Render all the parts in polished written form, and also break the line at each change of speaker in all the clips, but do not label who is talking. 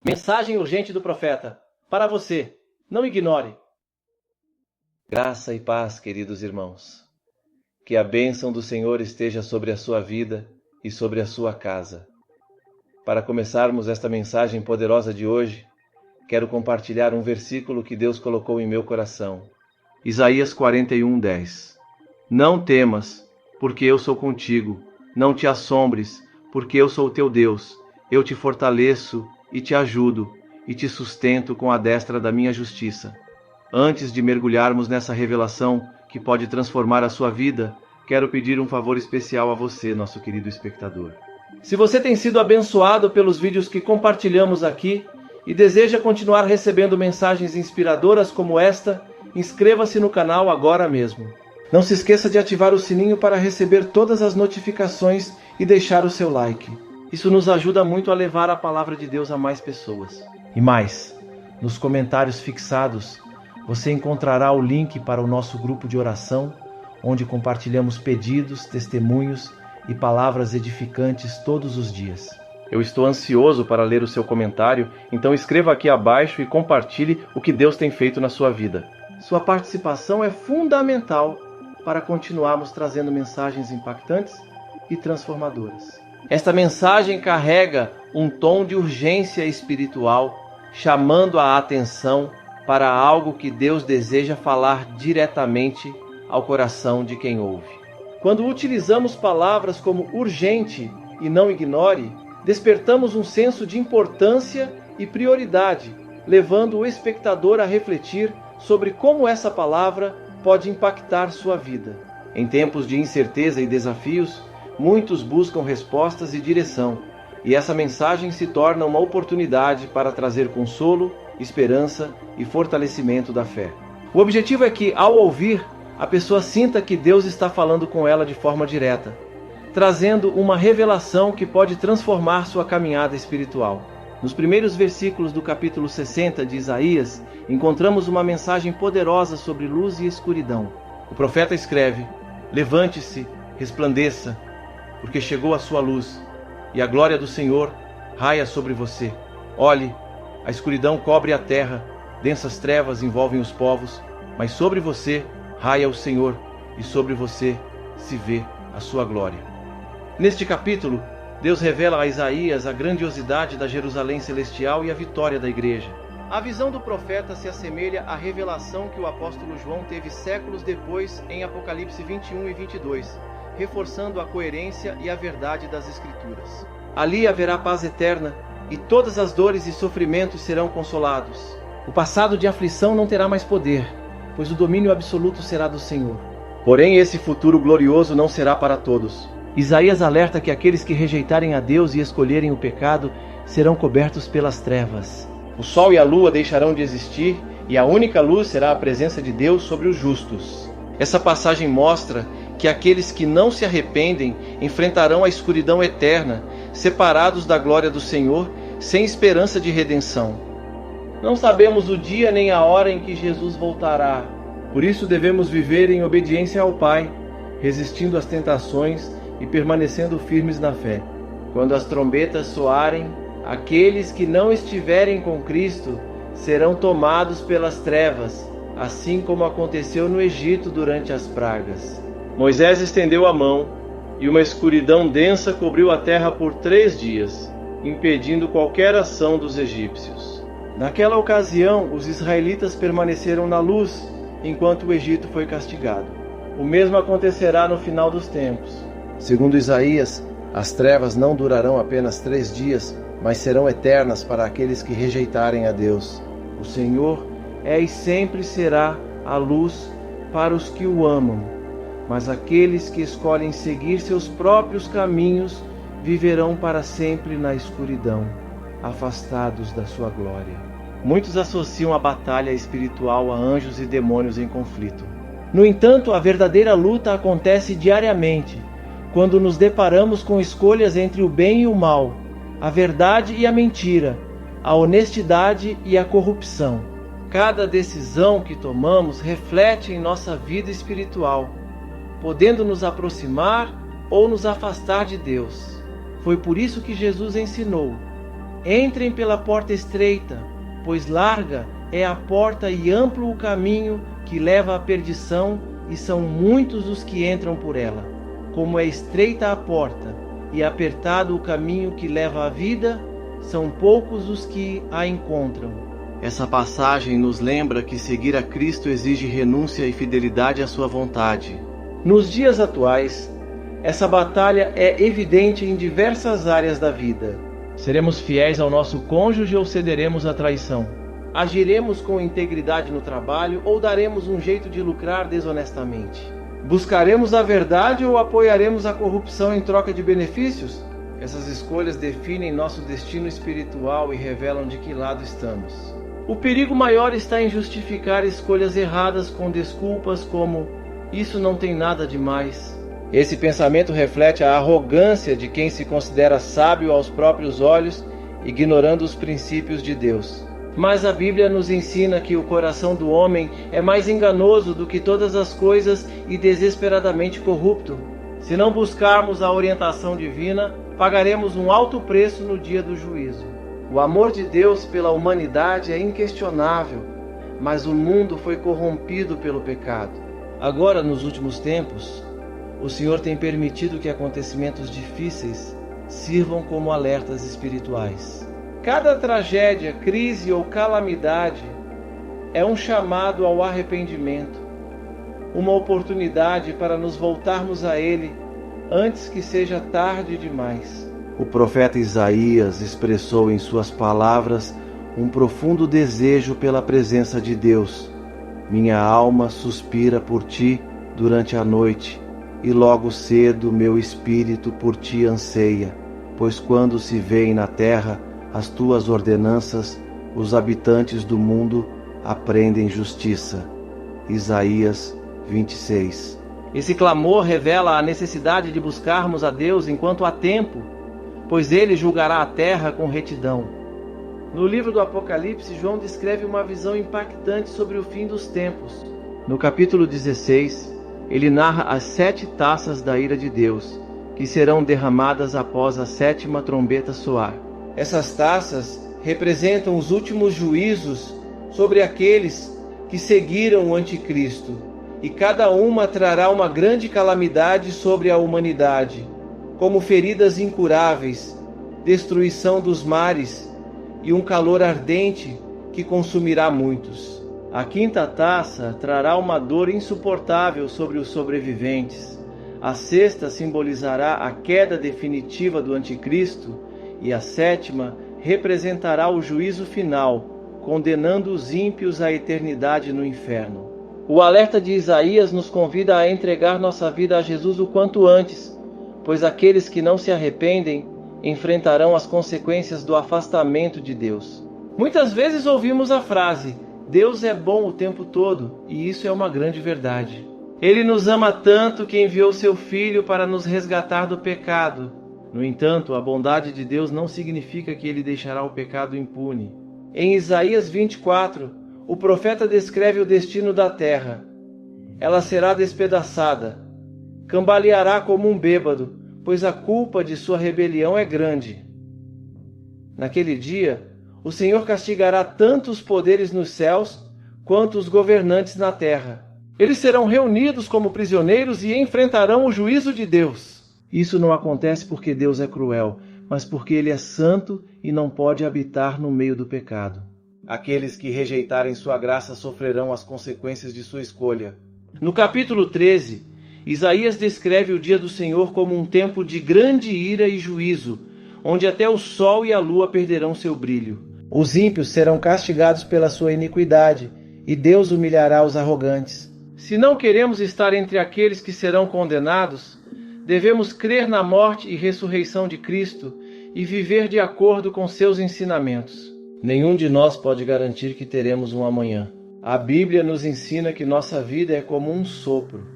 Mensagem urgente do profeta. Para você, não ignore.
Graça e paz, queridos irmãos. Que a bênção do Senhor esteja sobre a sua vida e sobre a sua casa. Para começarmos esta mensagem poderosa de hoje, quero compartilhar um versículo que Deus colocou em meu coração. Isaías 41:10. Não temas, porque eu sou contigo. Não te assombres, porque eu sou o teu Deus. Eu te fortaleço e te ajudo, e te sustento com a destra da minha justiça. Antes de mergulharmos nessa revelação que pode transformar a sua vida, quero pedir um favor especial a você, nosso querido espectador.
Se você tem sido abençoado pelos vídeos que compartilhamos aqui e deseja continuar recebendo mensagens inspiradoras como esta, inscreva-se no canal agora mesmo. Não se esqueça de ativar o sininho para receber todas as notificações e deixar o seu like. Isso nos ajuda muito a levar a palavra de Deus a mais pessoas. E mais, nos comentários fixados, você encontrará o link para o nosso grupo de oração, onde compartilhamos pedidos, testemunhos e palavras edificantes todos os dias.
Eu estou ansioso para ler o seu comentário, então escreva aqui abaixo e compartilhe o que Deus tem feito na sua vida.
Sua participação é fundamental para continuarmos trazendo mensagens impactantes e transformadoras. Esta mensagem carrega um tom de urgência espiritual, chamando a atenção para algo que Deus deseja falar diretamente ao coração de quem ouve. Quando utilizamos palavras como urgente e não ignore, despertamos um senso de importância e prioridade, levando o espectador a refletir sobre como essa palavra pode impactar sua vida. Em tempos de incerteza e desafios, muitos buscam respostas e direção, e essa mensagem se torna uma oportunidade para trazer consolo, esperança e fortalecimento da fé. O objetivo é que, ao ouvir, a pessoa sinta que Deus está falando com ela de forma direta, trazendo uma revelação que pode transformar sua caminhada espiritual. Nos primeiros versículos do capítulo 60 de Isaías, encontramos uma mensagem poderosa sobre luz e escuridão. O profeta escreve: levante-se, resplandeça, porque chegou a sua luz, e a glória do Senhor raia sobre você. Olhe, a escuridão cobre a terra, densas trevas envolvem os povos, mas sobre você raia o Senhor, e sobre você se vê a sua glória. Neste capítulo, Deus revela a Isaías a grandiosidade da Jerusalém celestial e a vitória da igreja. A visão do profeta se assemelha à revelação que o apóstolo João teve séculos depois em Apocalipse 21 e 22, reforçando a coerência e a verdade das Escrituras. Ali haverá paz eterna e todas as dores e sofrimentos serão consolados. O passado de aflição não terá mais poder, pois o domínio absoluto será do Senhor.
Porém, esse futuro glorioso não será para todos.
Isaías alerta que aqueles que rejeitarem a Deus e escolherem o pecado serão cobertos pelas trevas.
O sol e a lua deixarão de existir e a única luz será a presença de Deus sobre os justos.
Essa passagem mostra que aqueles que não se arrependem enfrentarão a escuridão eterna, separados da glória do Senhor, sem esperança de redenção. Não sabemos o dia nem a hora em que Jesus voltará. Por isso devemos viver em obediência ao Pai, resistindo às tentações e permanecendo firmes na fé. Quando as trombetas soarem, aqueles que não estiverem com Cristo serão tomados pelas trevas, assim como aconteceu no Egito durante as pragas.
Moisés estendeu a mão, e uma escuridão densa cobriu a terra por 3 dias, impedindo qualquer ação dos egípcios.
Naquela ocasião, os israelitas permaneceram na luz, enquanto o Egito foi castigado. O mesmo acontecerá no final dos tempos.
Segundo Isaías, as trevas não durarão apenas 3 dias, mas serão eternas para aqueles que rejeitarem a Deus.
O Senhor é e sempre será a luz para os que o amam, mas aqueles que escolhem seguir seus próprios caminhos viverão para sempre na escuridão, afastados da sua glória. Muitos associam a batalha espiritual a anjos e demônios em conflito. No entanto, a verdadeira luta acontece diariamente, quando nos deparamos com escolhas entre o bem e o mal, a verdade e a mentira, a honestidade e a corrupção. Cada decisão que tomamos reflete em nossa vida espiritual, podendo nos aproximar ou nos afastar de Deus. Foi por isso que Jesus ensinou: Entrem pela porta estreita, pois larga é a porta e amplo o caminho que leva à perdição, e são muitos os que entram por ela. Como é estreita a porta e apertado o caminho que leva à vida, são poucos os que a encontram. Essa passagem nos lembra que seguir a Cristo exige renúncia e fidelidade à sua vontade. Nos dias atuais, essa batalha é evidente em diversas áreas da vida. Seremos fiéis ao nosso cônjuge ou cederemos à traição? Agiremos com integridade no trabalho ou daremos um jeito de lucrar desonestamente? Buscaremos a verdade ou apoiaremos a corrupção em troca de benefícios? Essas escolhas definem nosso destino espiritual e revelam de que lado estamos. O perigo maior está em justificar escolhas erradas com desculpas como "isso não tem nada de mais". Esse pensamento reflete a arrogância de quem se considera sábio aos próprios olhos, ignorando os princípios de Deus. Mas a Bíblia nos ensina que o coração do homem é mais enganoso do que todas as coisas e desesperadamente corrupto. Se não buscarmos a orientação divina, pagaremos um alto preço no dia do juízo. O amor de Deus pela humanidade é inquestionável, mas o mundo foi corrompido pelo pecado. Agora, nos últimos tempos, o Senhor tem permitido que acontecimentos difíceis sirvam como alertas espirituais. Cada tragédia, crise ou calamidade é um chamado ao arrependimento, uma oportunidade para nos voltarmos a Ele antes que seja tarde demais. O profeta Isaías expressou em suas palavras um profundo desejo pela presença de Deus. Minha alma suspira por ti durante a noite, e logo cedo meu espírito por ti anseia, pois quando se vêem na terra as tuas ordenanças, os habitantes do mundo aprendem justiça. Isaías 26. Esse clamor revela a necessidade de buscarmos a Deus enquanto há tempo, pois Ele julgará a terra com retidão. No livro do Apocalipse, João descreve uma visão impactante sobre o fim dos tempos. No capítulo 16, ele narra as 7 taças da ira de Deus, que serão derramadas após a 7ª trombeta soar. Essas taças representam os últimos juízos sobre aqueles que seguiram o anticristo, e cada uma trará uma grande calamidade sobre a humanidade, como feridas incuráveis, destruição dos mares e um calor ardente que consumirá muitos. A 5ª taça trará uma dor insuportável sobre os sobreviventes. A 6ª simbolizará a queda definitiva do anticristo, e a 7ª representará o juízo final, condenando os ímpios à eternidade no inferno. O alerta de Isaías nos convida a entregar nossa vida a Jesus o quanto antes, pois aqueles que não se arrependem enfrentarão as consequências do afastamento de Deus. Muitas vezes ouvimos a frase: Deus é bom o tempo todo, e isso é uma grande verdade. Ele nos ama tanto que enviou seu Filho para nos resgatar do pecado. No entanto, a bondade de Deus não significa que Ele deixará o pecado impune. Em Isaías 24, o profeta descreve o destino da terra. Ela será despedaçada, cambaleará como um bêbado, pois a culpa de sua rebelião é grande. Naquele dia, o Senhor castigará tanto os poderes nos céus quanto os governantes na terra. Eles serão reunidos como prisioneiros e enfrentarão o juízo de Deus. Isso não acontece porque Deus é cruel, mas porque Ele é santo e não pode habitar no meio do pecado. Aqueles que rejeitarem sua graça sofrerão as consequências de sua escolha. No capítulo 13, Isaías descreve o dia do Senhor como um tempo de grande ira e juízo, onde até o sol e a lua perderão seu brilho. Os ímpios serão castigados pela sua iniquidade, e Deus humilhará os arrogantes. Se não queremos estar entre aqueles que serão condenados, devemos crer na morte e ressurreição de Cristo e viver de acordo com seus ensinamentos. Nenhum de nós pode garantir que teremos um amanhã. A Bíblia nos ensina que nossa vida é como um sopro,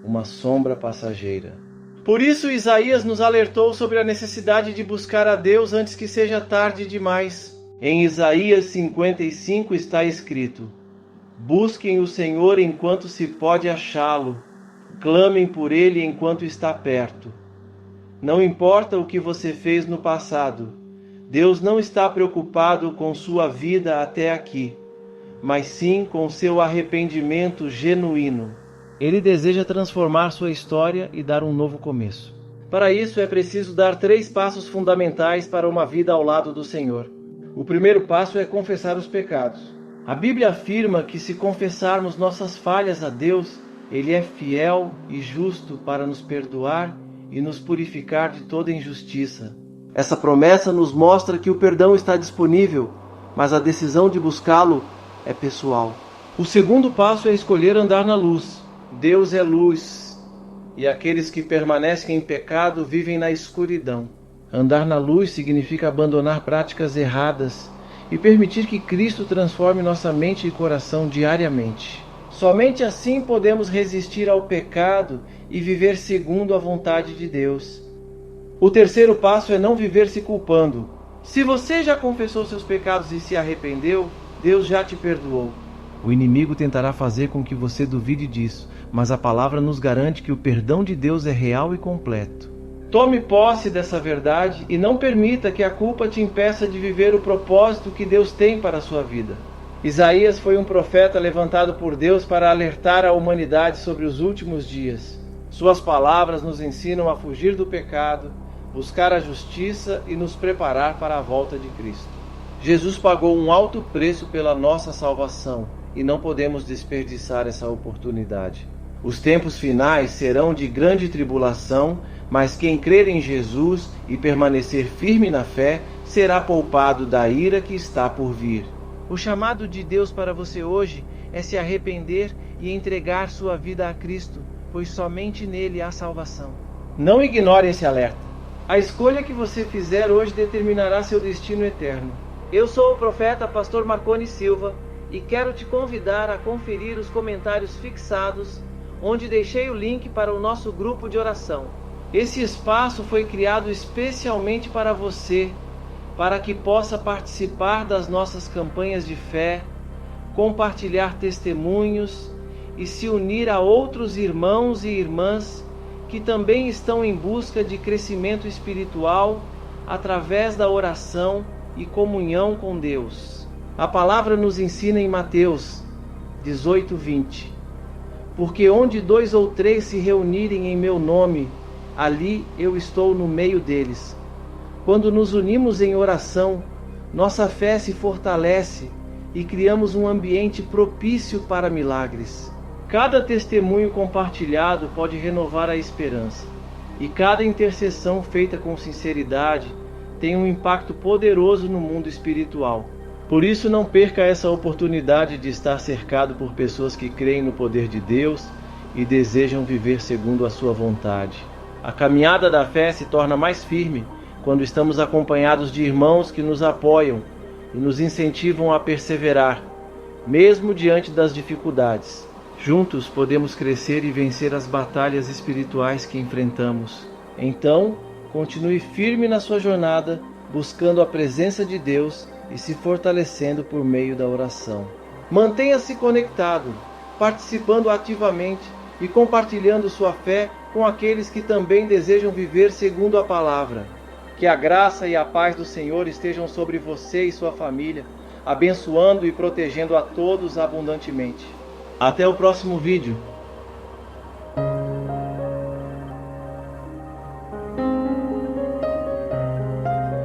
uma sombra passageira. Por isso, Isaías nos alertou sobre a necessidade de buscar a Deus antes que seja tarde demais. Em Isaías 55 está escrito: Busquem o Senhor enquanto se pode achá-lo, clamem por Ele enquanto está perto. Não importa o que você fez no passado, Deus não está preocupado com sua vida até aqui, mas sim com seu arrependimento genuíno. Ele deseja transformar sua história e dar um novo começo. Para isso é preciso dar 3 passos fundamentais para uma vida ao lado do Senhor. O primeiro passo é confessar os pecados. A Bíblia afirma que se confessarmos nossas falhas a Deus, Ele é fiel e justo para nos perdoar e nos purificar de toda injustiça. Essa promessa nos mostra que o perdão está disponível, mas a decisão de buscá-lo é pessoal. O segundo passo é escolher andar na luz. Deus é luz, e aqueles que permanecem em pecado vivem na escuridão. Andar na luz significa abandonar práticas erradas e permitir que Cristo transforme nossa mente e coração diariamente. Somente assim podemos resistir ao pecado e viver segundo a vontade de Deus. O terceiro passo é não viver se culpando. Se você já confessou seus pecados e se arrependeu, Deus já te perdoou. O inimigo tentará fazer com que você duvide disso, mas a palavra nos garante que o perdão de Deus é real e completo. Tome posse dessa verdade e não permita que a culpa te impeça de viver o propósito que Deus tem para a sua vida. Isaías foi um profeta levantado por Deus para alertar a humanidade sobre os últimos dias. Suas palavras nos ensinam a fugir do pecado, buscar a justiça e nos preparar para a volta de Cristo. Jesus pagou um alto preço pela nossa salvação e não podemos desperdiçar essa oportunidade. Os tempos finais serão de grande tribulação, mas quem crer em Jesus e permanecer firme na fé será poupado da ira que está por vir. O chamado de Deus para você hoje é se arrepender e entregar sua vida a Cristo, pois somente nele há salvação. Não ignore esse alerta. A escolha que você fizer hoje determinará seu destino eterno. Eu sou o profeta Pastor Marconi Silva e quero te convidar a conferir os comentários fixados, onde deixei o link para o nosso grupo de oração. Esse espaço foi criado especialmente para você, para que possa participar das nossas campanhas de fé, compartilhar testemunhos e se unir a outros irmãos e irmãs que também estão em busca de crescimento espiritual através da oração e comunhão com Deus. A palavra nos ensina em Mateus 18:20: porque onde 2 ou 3 se reunirem em meu nome, ali eu estou no meio deles. Quando nos unimos em oração, nossa fé se fortalece e criamos um ambiente propício para milagres. Cada testemunho compartilhado pode renovar a esperança, e cada intercessão feita com sinceridade tem um impacto poderoso no mundo espiritual. Por isso, não perca essa oportunidade de estar cercado por pessoas que creem no poder de Deus e desejam viver segundo a sua vontade. A caminhada da fé se torna mais firme quando estamos acompanhados de irmãos que nos apoiam e nos incentivam a perseverar, mesmo diante das dificuldades. Juntos podemos crescer e vencer as batalhas espirituais que enfrentamos. Então, continue firme na sua jornada, buscando a presença de Deus e se fortalecendo por meio da oração. Mantenha-se conectado, participando ativamente e compartilhando sua fé com aqueles que também desejam viver segundo a palavra. Que a graça e a paz do Senhor estejam sobre você e sua família, abençoando e protegendo a todos abundantemente. Até o próximo vídeo.